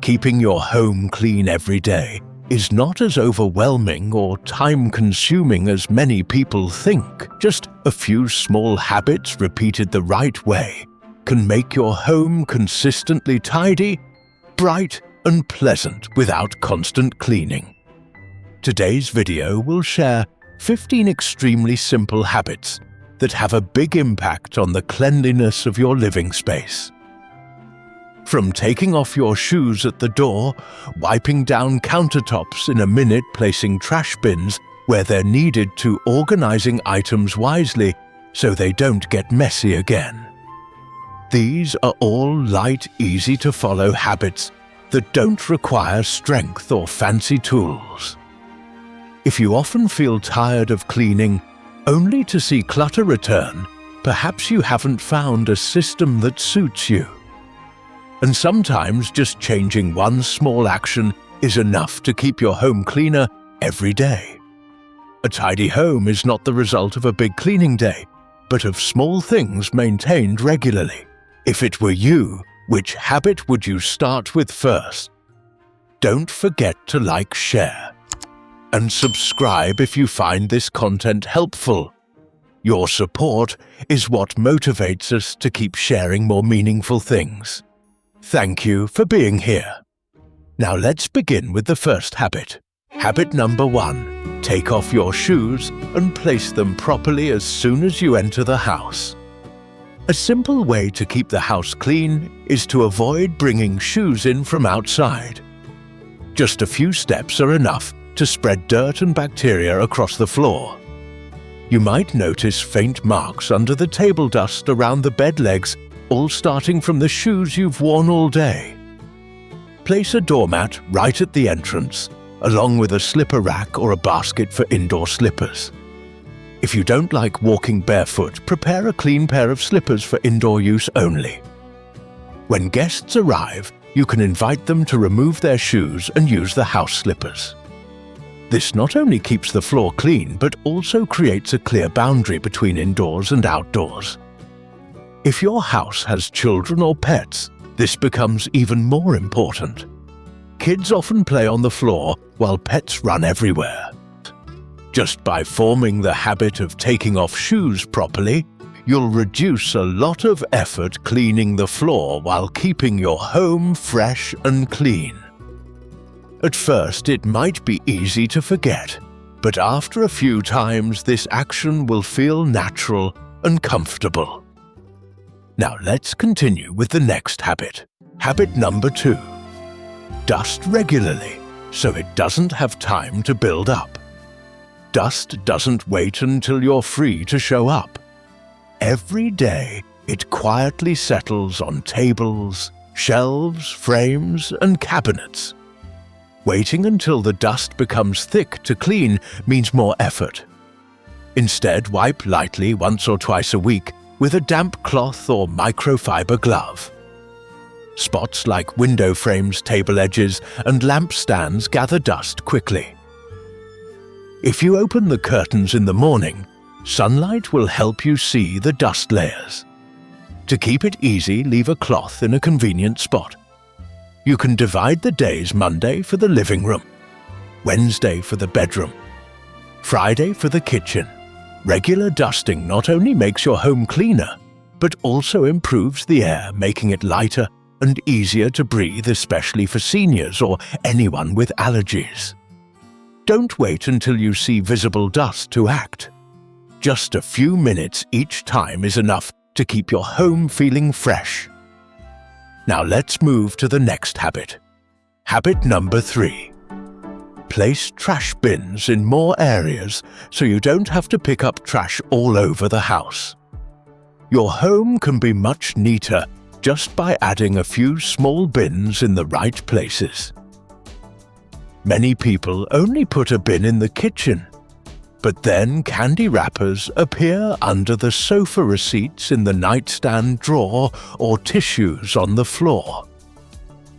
Keeping your home clean every day is not as overwhelming or time-consuming as many people think. Just a few small habits repeated the right way can make your home consistently tidy, bright, and pleasant without constant cleaning. Today's video will share 15 extremely simple habits that have a big impact on the cleanliness of your living space. From taking off your shoes at the door, wiping down countertops in a minute, placing trash bins where they're needed, to organizing items wisely so they don't get messy again. These are all light, easy-to-follow habits that don't require strength or fancy tools. If you often feel tired of cleaning only to see clutter return, perhaps you haven't found a system that suits you. And sometimes just changing one small action is enough to keep your home cleaner every day. A tidy home is not the result of a big cleaning day, but of small things maintained regularly. If it were you, which habit would you start with first? Don't forget to like, share, and subscribe if you find this content helpful. Your support is what motivates us to keep sharing more meaningful things. Thank you for being here. Now let's begin with the first habit. Habit number 1. Take off your shoes and place them properly as soon as you enter the house. A simple way to keep the house clean is to avoid bringing shoes in from outside. Just a few steps are enough to spread dirt and bacteria across the floor. You might notice faint marks under the table dust around the bed legs, all starting from the shoes you've worn all day. Place a doormat right at the entrance, along with a slipper rack or a basket for indoor slippers. If you don't like walking barefoot, prepare a clean pair of slippers for indoor use only. When guests arrive, you can invite them to remove their shoes and use the house slippers. This not only keeps the floor clean, but also creates a clear boundary between indoors and outdoors. If your house has children or pets, this becomes even more important. Kids often play on the floor while pets run everywhere. Just by forming the habit of taking off shoes properly, you'll reduce a lot of effort cleaning the floor while keeping your home fresh and clean. At first, it might be easy to forget, but after a few times, this action will feel natural and comfortable. Now let's continue with the next habit. Habit number 2. Dust regularly so it doesn't have time to build up. Dust doesn't wait until you're free to show up. Every day, it quietly settles on tables, shelves, frames, and cabinets. Waiting until the dust becomes thick to clean means more effort. Instead, wipe lightly once or twice a week with a damp cloth or microfiber glove. Spots like window frames, table edges, and lampstands gather dust quickly. If you open the curtains in the morning, sunlight will help you see the dust layers. To keep it easy, leave a cloth in a convenient spot. You can divide the days: Monday for the living room, Wednesday for the bedroom, Friday for the kitchen. Regular dusting not only makes your home cleaner, but also improves the air, making it lighter and easier to breathe, especially for seniors or anyone with allergies. Don't wait until you see visible dust to act. Just a few minutes each time is enough to keep your home feeling fresh. Now let's move to the next habit. Habit number 3. Place trash bins in more areas so you don't have to pick up trash all over the house. Your home can be much neater just by adding a few small bins in the right places. Many people only put a bin in the kitchen, but then candy wrappers appear under the sofa receipts, in the nightstand drawer, or tissues on the floor,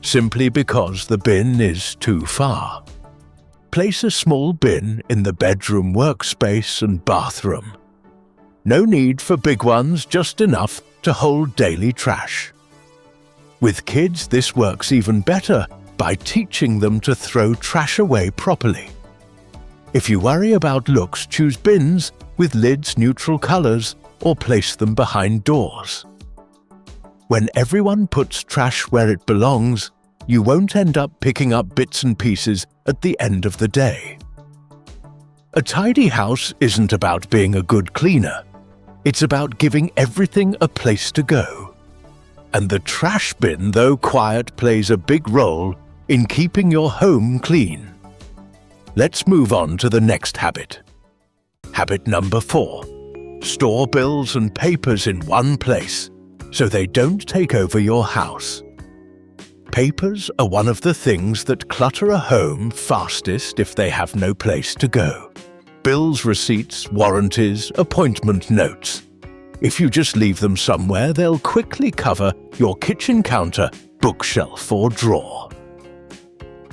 simply because the bin is too far. Place a small bin in the bedroom, workspace, and bathroom. No need for big ones, just enough to hold daily trash. With kids, this works even better by teaching them to throw trash away properly. If you worry about looks, choose bins with lids neutral colors or place them behind doors. When everyone puts trash where it belongs, you won't end up picking up bits and pieces at the end of the day. A tidy house isn't about being a good cleaner. It's about giving everything a place to go. And the trash bin, though quiet, plays a big role in keeping your home clean. Let's move on to the next habit. Habit number 4. Store bills and papers in one place so they don't take over your house. Papers are one of the things that clutter a home fastest if they have no place to go. Bills, receipts, warranties, appointment notes. If you just leave them somewhere, they'll quickly cover your kitchen counter, bookshelf, or drawer.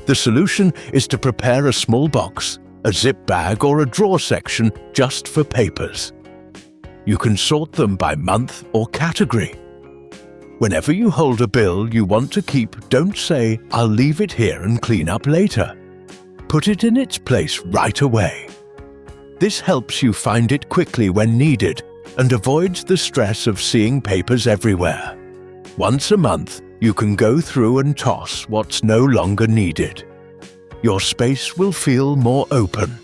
The solution is to prepare a small box, a zip bag, or a drawer section just for papers. You can sort them by month or category. Whenever you hold a bill you want to keep, don't say, "I'll leave it here and clean up later." Put it in its place right away. This helps you find it quickly when needed and avoids the stress of seeing papers everywhere. Once a month, you can go through and toss what's no longer needed. Your space will feel more open.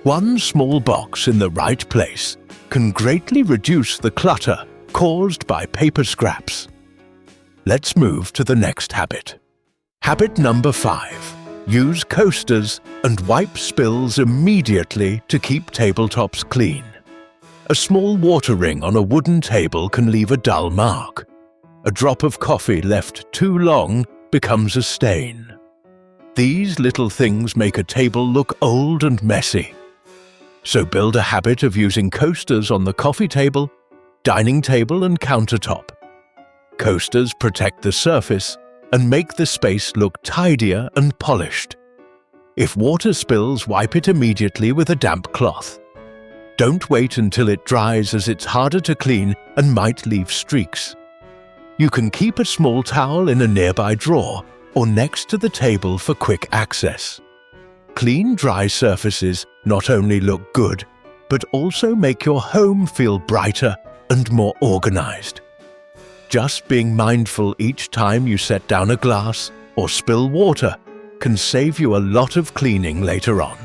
One small box in the right place can greatly reduce the clutter caused by paper scraps. Let's move to the next habit. Habit number 5. Use coasters and wipe spills immediately to keep tabletops clean. A small water ring on a wooden table can leave a dull mark. A drop of coffee left too long becomes a stain. These little things make a table look old and messy. So build a habit of using coasters on the coffee table, dining table, and countertop. Coasters protect the surface and make the space look tidier and polished. If water spills, wipe it immediately with a damp cloth. Don't wait until it dries, as it's harder to clean and might leave streaks. You can keep a small towel in a nearby drawer or next to the table for quick access. Clean, dry surfaces not only look good, but also make your home feel brighter and more organized. Just being mindful each time you set down a glass or spill water can save you a lot of cleaning later on.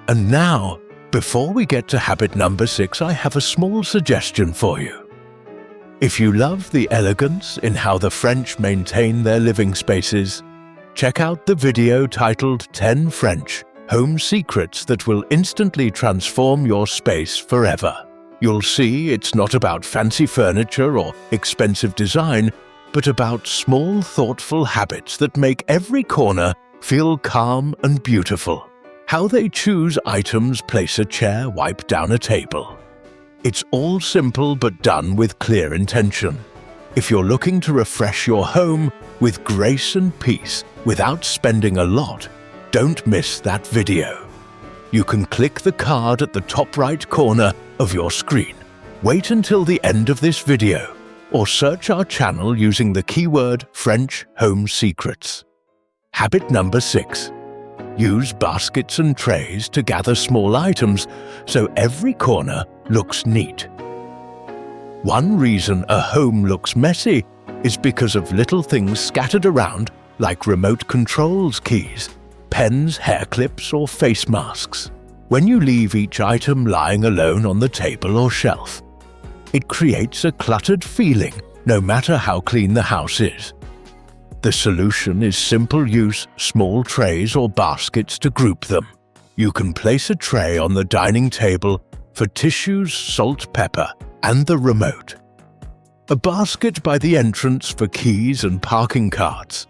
And now, before we get to habit number 6, I have a small suggestion for you. If you love the elegance in how the French maintain their living spaces, check out the video titled 10 French Home Secrets that will instantly transform your space forever. You'll see it's not about fancy furniture or expensive design, but about small, thoughtful habits that make every corner feel calm and beautiful. How they choose items, place a chair, wipe down a table. It's all simple but done with clear intention. If you're looking to refresh your home with grace and peace without spending a lot, don't miss that video. You can click the card at the top right corner of your screen. Wait until the end of this video, or search our channel using the keyword French Home Secrets. Habit number 6. Use baskets and trays to gather small items so every corner looks neat. One reason a home looks messy is because of little things scattered around, like remote controls keys, pens, hair clips, or face masks. When you leave each item lying alone on the table or shelf, it creates a cluttered feeling no matter how clean the house is. The solution is simple: use small trays or baskets to group them. You can place a tray on the dining table for tissues, salt, pepper, and the remote. A basket by the entrance for keys and parking cards.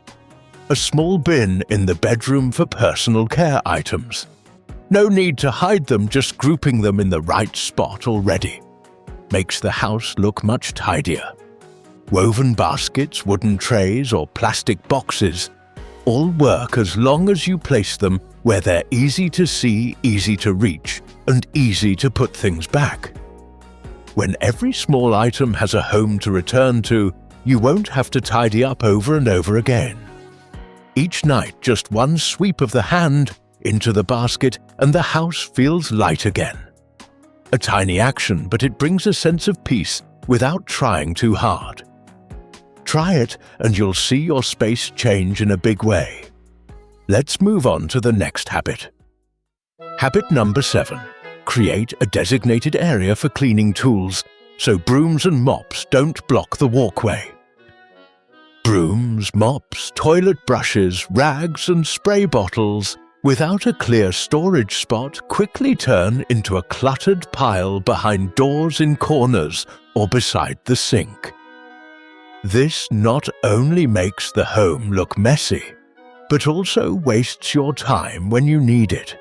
A small bin in the bedroom for personal care items. No need to hide them, just grouping them in the right spot already makes the house look much tidier. Woven baskets, wooden trays, or plastic boxes all work as long as you place them where they're easy to see, easy to reach, and easy to put things back. When every small item has a home to return to, you won't have to tidy up over and over again. Each night, just one sweep of the hand into the basket and the house feels light again. A tiny action, but it brings a sense of peace without trying too hard. Try it and you'll see your space change in a big way. Let's move on to the next habit. Habit number 7. Create a designated area for cleaning tools so brooms and mops don't block the walkway. Brooms, mops, toilet brushes, rags and spray bottles without a clear storage spot quickly turn into a cluttered pile behind doors in corners or beside the sink. This not only makes the home look messy, but also wastes your time when you need it.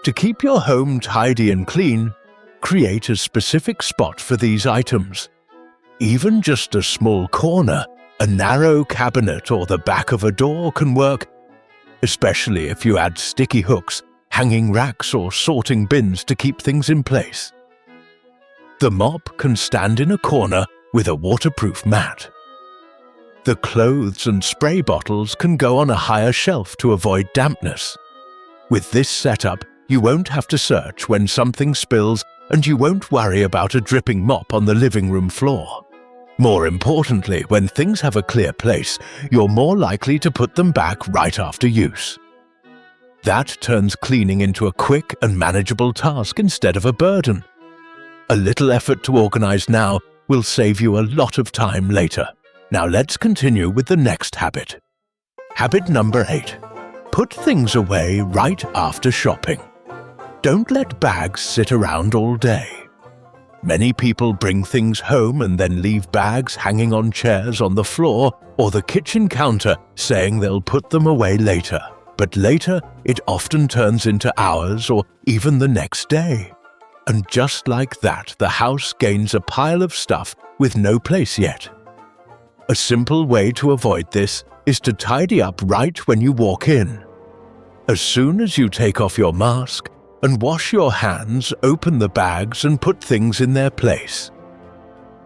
To keep your home tidy and clean, create a specific spot for these items. Even just a small corner, a narrow cabinet or the back of a door can work, especially if you add sticky hooks, hanging racks or sorting bins to keep things in place. The mop can stand in a corner with a waterproof mat. The clothes and spray bottles can go on a higher shelf to avoid dampness. With this setup, you won't have to search when something spills and you won't worry about a dripping mop on the living room floor. More importantly, when things have a clear place, you're more likely to put them back right after use. That turns cleaning into a quick and manageable task instead of a burden. A little effort to organize now will save you a lot of time later. Now let's continue with the next habit. Habit number 8. Put things away right after shopping. Don't let bags sit around all day. Many people bring things home and then leave bags hanging on chairs on the floor or the kitchen counter saying they'll put them away later. But later, it often turns into hours or even the next day. And just like that, the house gains a pile of stuff with no place yet. A simple way to avoid this is to tidy up right when you walk in. As soon as you take off your mask and wash your hands, open the bags and put things in their place.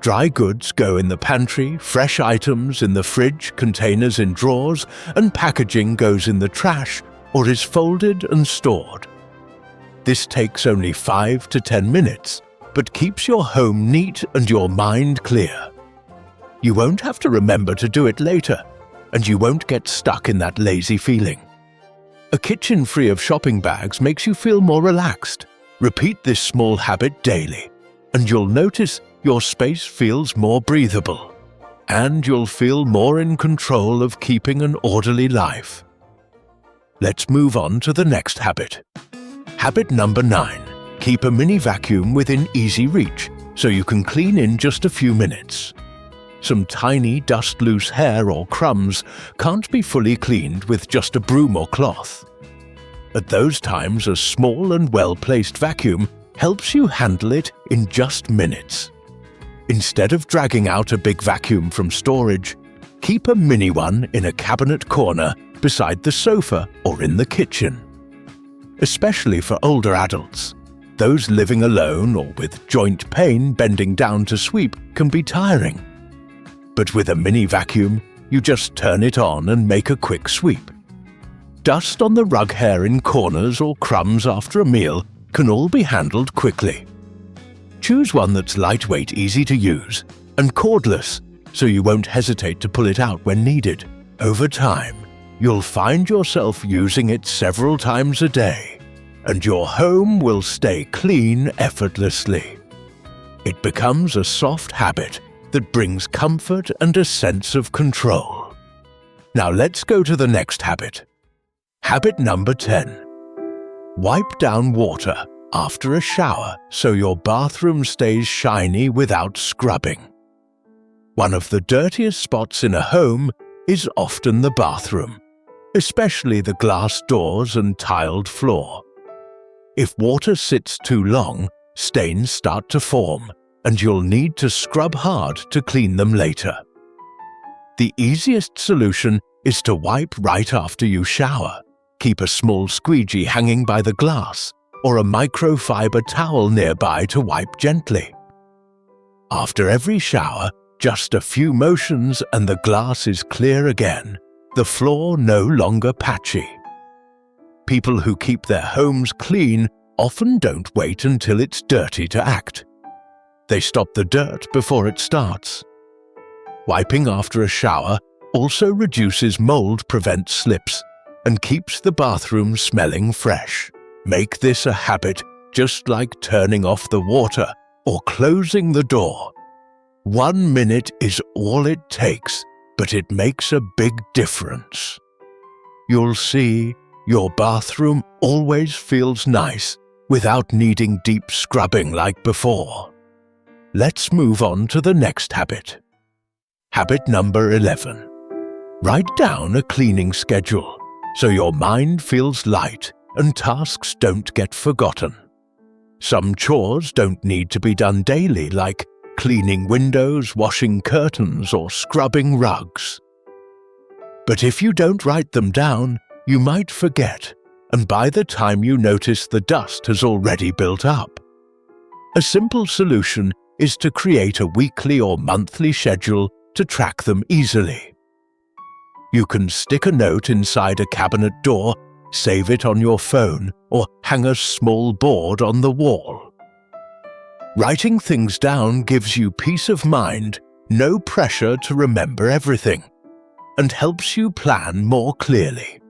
Dry goods go in the pantry, fresh items in the fridge, containers in drawers, and packaging goes in the trash or is folded and stored. This takes only 5 to 10 minutes, but keeps your home neat and your mind clear. You won't have to remember to do it later, and you won't get stuck in that lazy feeling. A kitchen free of shopping bags makes you feel more relaxed. Repeat this small habit daily, and you'll notice your space feels more breathable, and you'll feel more in control of keeping an orderly life. Let's move on to the next habit. Habit number 9. Keep a mini vacuum within easy reach so you can clean in just a few minutes. Some tiny dust-loose hair or crumbs can't be fully cleaned with just a broom or cloth. At those times, a small and well-placed vacuum helps you handle it in just minutes. Instead of dragging out a big vacuum from storage, keep a mini one in a cabinet corner beside the sofa or in the kitchen. Especially for older adults, those living alone or with joint pain bending down to sweep can be tiring. But with a mini vacuum, you just turn it on and make a quick sweep. Dust on the rug hair in corners or crumbs after a meal can all be handled quickly. Choose one that's lightweight, easy to use, and cordless, so you won't hesitate to pull it out when needed. Over time, you'll find yourself using it several times a day, and your home will stay clean effortlessly. It becomes a soft habit that brings comfort and a sense of control. Now let's go to the next habit. Habit number 10. Wipe down water after a shower so your bathroom stays shiny without scrubbing. One of the dirtiest spots in a home is often the bathroom, especially the glass doors and tiled floor. If water sits too long, stains start to form, and you'll need to scrub hard to clean them later. The easiest solution is to wipe right after you shower. Keep a small squeegee hanging by the glass or a microfiber towel nearby to wipe gently. After every shower, just a few motions and the glass is clear again. the floor no longer patchy. People who keep their homes clean often don't wait until it's dirty to act. They stop the dirt before it starts. Wiping after a shower also reduces mold, prevents slips, and keeps the bathroom smelling fresh. Make this a habit, just like turning off the water or closing the door. 1 minute is all it takes, but it makes a big difference. You'll see your bathroom always feels nice without needing deep scrubbing like before. Let's move on to the next habit. Habit number 11. Write down a cleaning schedule so your mind feels light and tasks don't get forgotten. Some chores don't need to be done daily, like cleaning windows, washing curtains, or scrubbing rugs. But if you don't write them down, you might forget, and by the time you notice, the dust has already built up. A simple solution is to create a weekly or monthly schedule to track them easily. You can stick a note inside a cabinet door, save it on your phone, or hang a small board on the wall. Writing things down gives you peace of mind, no pressure to remember everything, and helps you plan more clearly.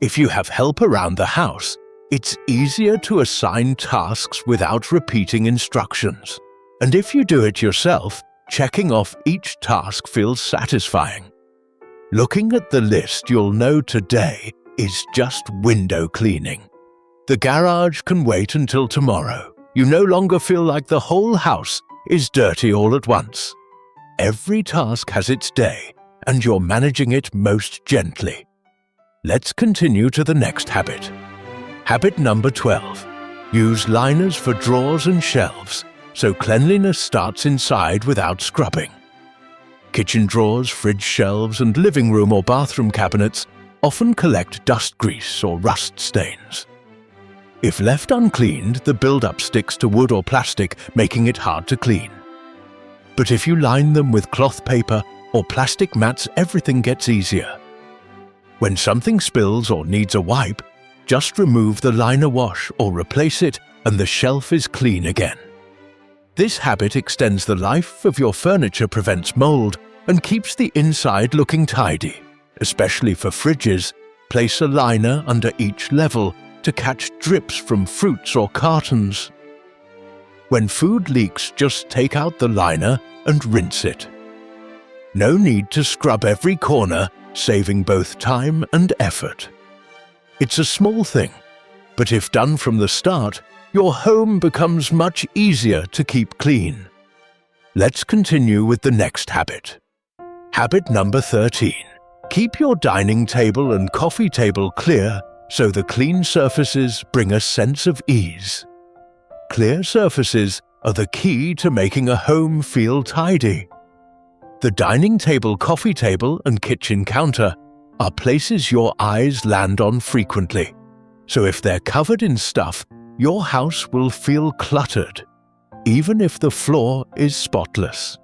If you have help around the house, it's easier to assign tasks without repeating instructions. And if you do it yourself, checking off each task feels satisfying. Looking at the list, you'll know today is just window cleaning. The garage can wait until tomorrow. You no longer feel like the whole house is dirty all at once. Every task has its day, and you're managing it most gently. Let's continue to the next habit. Habit number 12. Use liners for drawers and shelves, so cleanliness starts inside without scrubbing. Kitchen drawers, fridge shelves, and living room or bathroom cabinets often collect dust, grease, or rust stains. If left uncleaned, the buildup sticks to wood or plastic, making it hard to clean. But if you line them with cloth paper or plastic mats, everything gets easier. When something spills or needs a wipe, just remove the liner wash or replace it, and the shelf is clean again. This habit extends the life of your furniture, prevents mold, and keeps the inside looking tidy. Especially for fridges, place a liner under each level to catch drips from fruits or cartons. When food leaks, just take out the liner and rinse it. No need to scrub every corner, saving both time and effort. It's a small thing, but if done from the start, your home becomes much easier to keep clean. Let's continue with the next habit. Habit number 13. Keep your dining table and coffee table clear so the clean surfaces bring a sense of ease. Clear surfaces are the key to making a home feel tidy. The dining table, coffee table, and kitchen counter are places your eyes land on frequently, so if they're covered in stuff, your house will feel cluttered, even if the floor is spotless.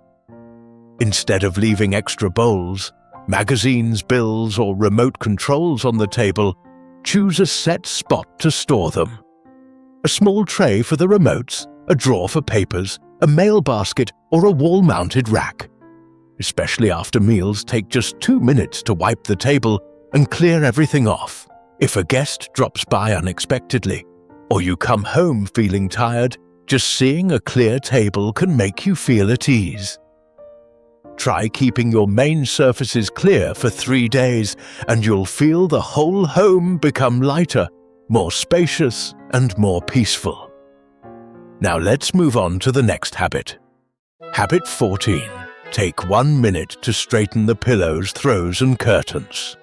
Instead of leaving extra bowls, magazines, bills, or remote controls on the table, choose a set spot to store them. A small tray for the remotes, a drawer for papers, a mail basket, or a wall-mounted rack. Especially after meals, take just 2 minutes to wipe the table and clear everything off. If a guest drops by unexpectedly, or you come home feeling tired, just seeing a clear table can make you feel at ease. Try keeping your main surfaces clear for 3 days, and you'll feel the whole home become lighter, more spacious, and more peaceful. Now let's move on to the next habit. Habit 14. Take 1 minute to straighten the pillows, throws, and curtains,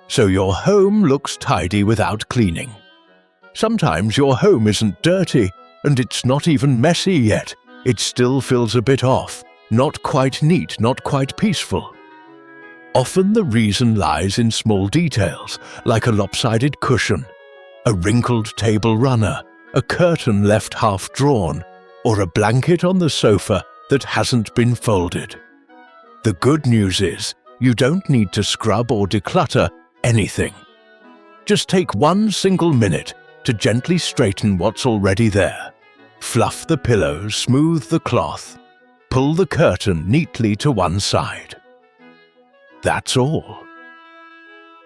so your home looks tidy without cleaning. Sometimes your home isn't dirty, and it's not even messy yet. It still feels a bit off, not quite neat, not quite peaceful. Often the reason lies in small details, like a lopsided cushion, a wrinkled table runner, a curtain left half drawn, or a blanket on the sofa that hasn't been folded. The good news is, You don't need to scrub or declutter anything. Just take one single minute to gently straighten what's already there. Fluff the pillow, smooth the cloth, pull the curtain neatly to one side. That's all.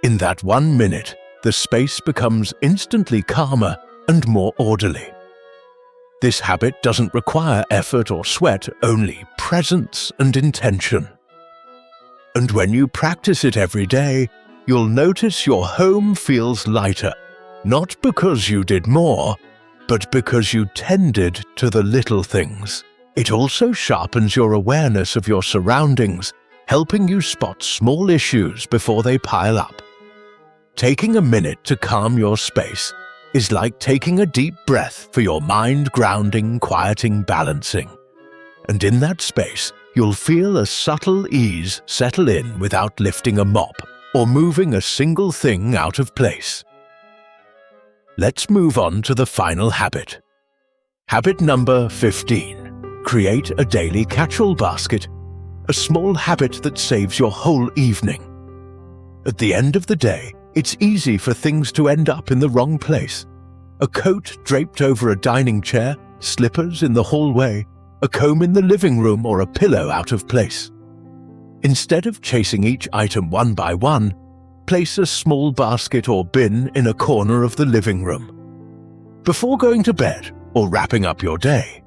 In that 1 minute, the space becomes instantly calmer and more orderly. This habit doesn't require effort or sweat, only presence and intention. And when you practice it every day, you'll notice your home feels lighter, not because you did more, but because you tended to the little things. It also sharpens your awareness of your surroundings, helping you spot small issues before they pile up. Taking a minute to calm your space is like taking a deep breath for your mind, grounding, quieting, balancing. And in that space, you'll feel a subtle ease settle in without lifting a mop or moving a single thing out of place. Let's move on to the final habit. Habit number 15. Create a daily catch-all basket, a small habit that saves your whole evening. At the end of the day, it's easy for things to end up in the wrong place. A coat draped over a dining chair, slippers in the hallway, a comb in the living room, or a pillow out of place. Instead of chasing each item one by one, place a small basket or bin in a corner of the living room. Before going to bed or wrapping up your day,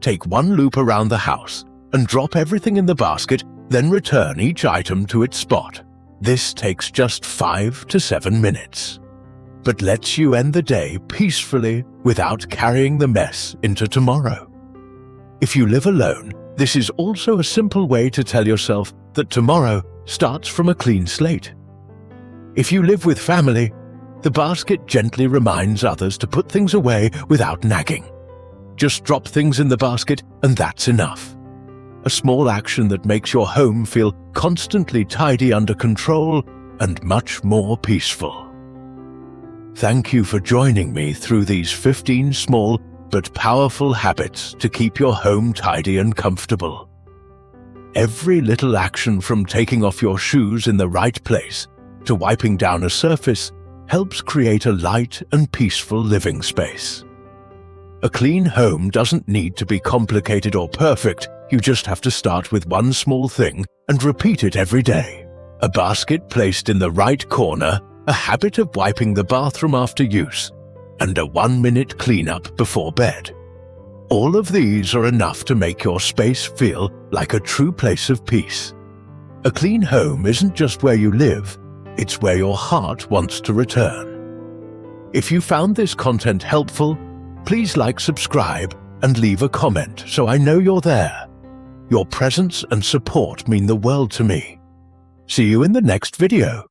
take one loop around the house and drop everything in the basket, then return each item to its spot. This takes just 5 to 7 minutes, but lets you end the day peacefully without carrying the mess into tomorrow. If you live alone, this is also a simple way to tell yourself that tomorrow starts from a clean slate. If you live with family, the basket gently reminds others to put things away without nagging. Just drop things in the basket and that's enough. A small action that makes your home feel constantly tidy, under control, and much more peaceful. Thank you for joining me through these 15 small but powerful habits to keep your home tidy and comfortable. Every little action, from taking off your shoes in the right place to wiping down a surface, helps create a light and peaceful living space. A clean home doesn't need to be complicated or perfect. You just have to start with one small thing and repeat it every day. A basket placed in the right corner, a habit of wiping the bathroom after use, and a 1-minute cleanup before bed. All of these are enough to make your space feel like a true place of peace. A clean home isn't just where you live, it's where your heart wants to return. If you found this content helpful, please like, subscribe, and leave a comment so I know you're there. Your presence and support mean the world to me. See you in the next video.